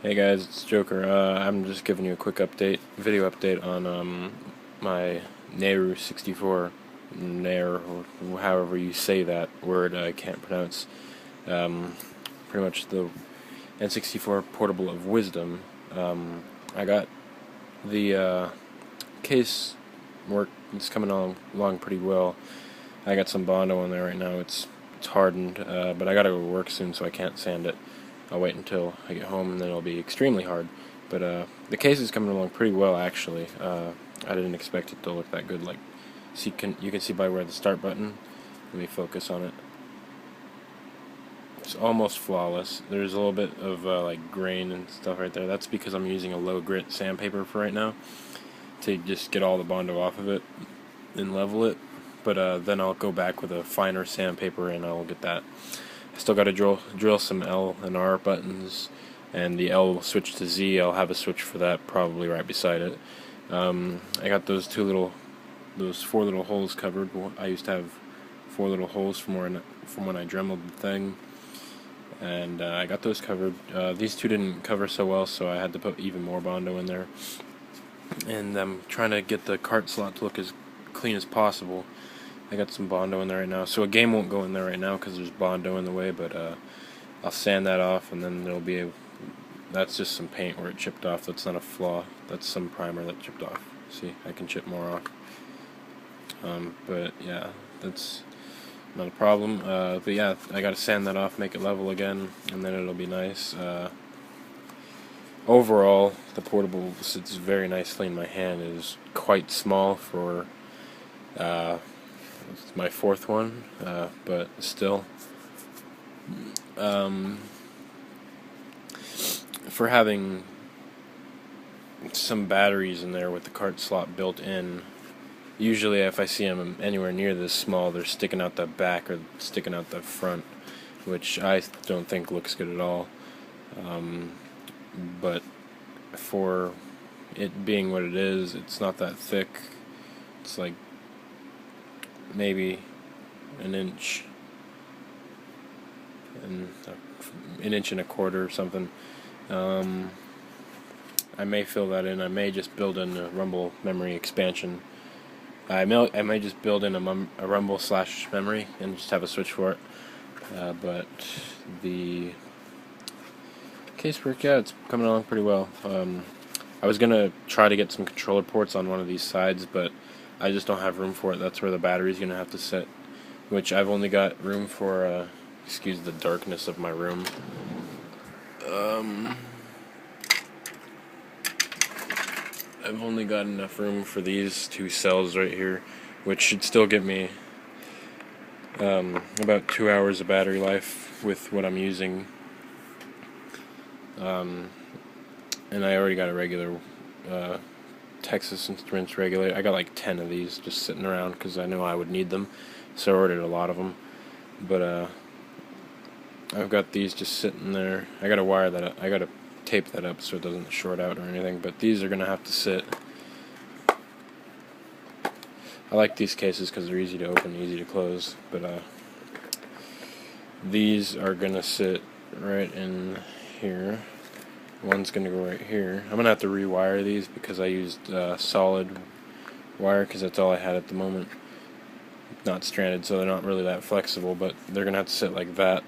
Hey guys, it's Joker. I'm just giving you a quick video update on my Nayru 64, Nair, or however you say that word. I can't pronounce. Um, Pretty much the N64 Portable of Wisdom. I got the case work. It's coming along pretty well. I got some Bondo on there right now. It's hardened, but I gotta go to work soon, so I can't sand it. I'll wait until I get home, and then it'll be extremely hard. But the case is coming along pretty well, actually. I didn't expect it to look that good. Like, you can see by where the start button. Let me focus on it. It's almost flawless. There's a little bit of like grain and stuff right there. That's because I'm using a low grit sandpaper for right now to just get all the Bondo off of it and level it. But then I'll go back with a finer sandpaper and I'll get that. I still got to drill some L and R buttons, and the L will switch to Z. I'll have a switch for that probably right beside it. I got those four little holes covered. I used to have four little holes from when I dremeled the thing, and I got those covered. These two didn't cover so well, so I had to put even more Bondo in there. And I'm trying to get the cart slot to look as clean as possible. I got some Bondo in there right now, so a game won't go in there right now because there's Bondo in the way, but I'll sand that off, and then that's just some paint where it chipped off. That's not a flaw. That's some primer that chipped off. See, I can chip more off. But yeah, that's not a problem. But yeah, I gotta sand that off, make it level again, and then it'll be nice. Overall, the portable sits very nicely in my hand. It is quite small for it's my fourth one, but still, for having some batteries in there with the cart slot built in, usually if I see them anywhere near this small, they're sticking out the back or sticking out the front, which I don't think looks good at all. But for it being what it is, it's not that thick. It's like maybe an inch and an inch and a quarter or something. I may fill that in. I may just build in a Rumble memory expansion. I may just build in a Rumble / memory and just have a switch for it. But the casework, yeah, it's coming along pretty well. I was gonna try to get some controller ports on one of these sides, but I just don't have room for it. That's where the battery's gonna have to sit, which I've only got room for. Excuse the darkness of my room. I've only got enough room for these two cells right here, which should still give me about 2 hours of battery life with what I'm using. And I already got a regular Texas Instruments regulator. I got like 10 of these just sitting around because I knew I would need them, so I ordered a lot of them. But I've got these just sitting there. I gotta wire that up. I gotta tape that up so it doesn't short out or anything, but these are gonna have to sit. I like these cases because they're easy to open, easy to close, but these are gonna sit right in here. One's gonna go right here. I'm gonna have to rewire these because I used solid wire because that's all I had at the moment. Not stranded, so they're not really that flexible, but they're gonna have to sit like that,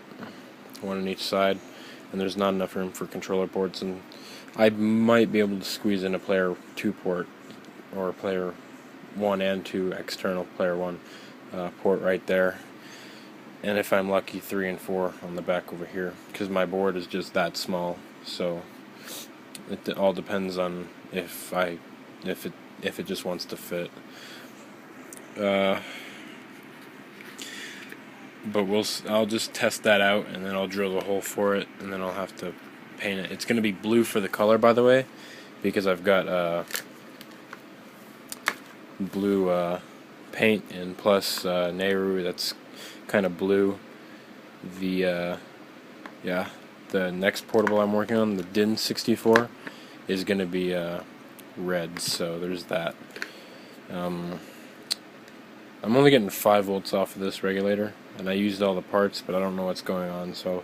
one on each side, and there's not enough room for controller ports, and I might be able to squeeze in a player 2 port or a player 1 and 2 external player 1 port right there, and if I'm lucky 3 and 4 on the back over here, because my board is just that small. So it all depends on if it just wants to fit. But I'll just test that out, and then I'll drill the hole for it, and then I'll have to paint it. It's gonna be blue for the color, by the way, because I've got blue paint and plus Nayru that's kind of blue. The next portable I'm working on, the DIN 64, is gonna be red. So there's that. I'm only getting 5 volts off of this regulator, and I used all the parts, but I don't know what's going on, so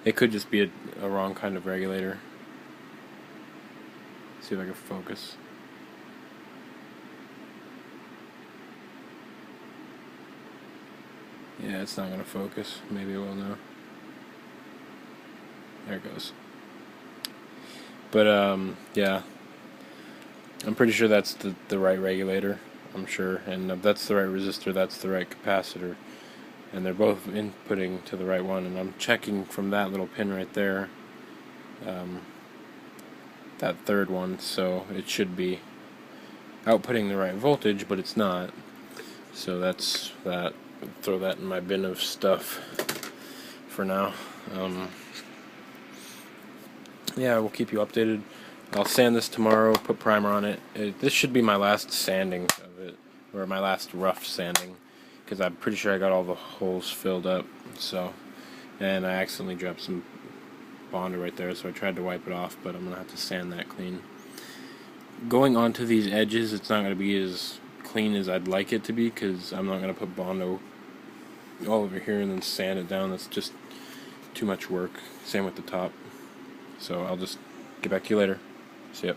it could just be a wrong kind of regulator. See if I can focus. Yeah, it's not going to focus. Maybe it will now. There it goes. But, yeah. I'm pretty sure that's the right regulator. I'm sure. And if that's the right resistor, that's the right capacitor. And they're both inputting to the right one. And I'm checking from that little pin right there. That third one. So it should be outputting the right voltage, but it's not. So that's that. Throw that in my bin of stuff for now. Yeah, we'll keep you updated. I'll sand this tomorrow, put primer on it. This should be my last sanding of it, or my last rough sanding, because I'm pretty sure I got all the holes filled up. So, and I accidentally dropped some Bonder right there, so I tried to wipe it off, but I'm going to have to sand that clean. Going onto these edges, it's not going to be as clean as I'd like it to be, because I'm not going to put Bondo all over here and then sand it down. That's just too much work. Same with the top. So I'll just get back to you later. See ya.